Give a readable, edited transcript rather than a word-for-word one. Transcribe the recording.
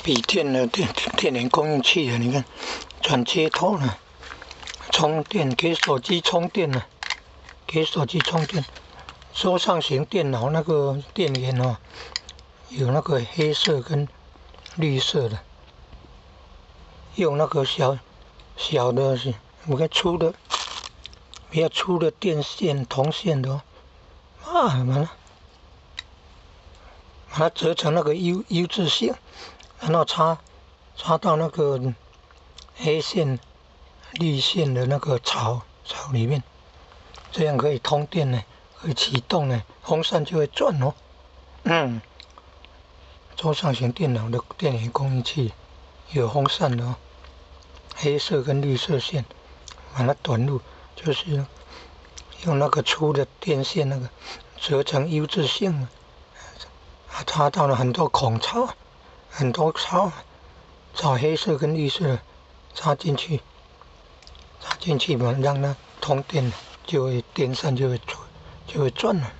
笔电的电源供应器啊，你看转接头呢，充电给手机充电呢，给手机充电。桌上型电脑那个电源哦，有那个黑色跟绿色的，用那个小的，我看粗的，比较粗的电线铜线的哦，把它折成那个 U 字形，然后插到那个黑线、绿线的那个槽里面，这样可以通电呢，可以启动呢，风扇就会转哦。桌上型电脑的电源供应器有风扇的哦，黑色跟绿色线，把它短路，就是用那个粗的电线那个折成 U 字形，插到了很多孔槽，找黑色跟绿色插进去嘛，让它通电，电扇就会转了。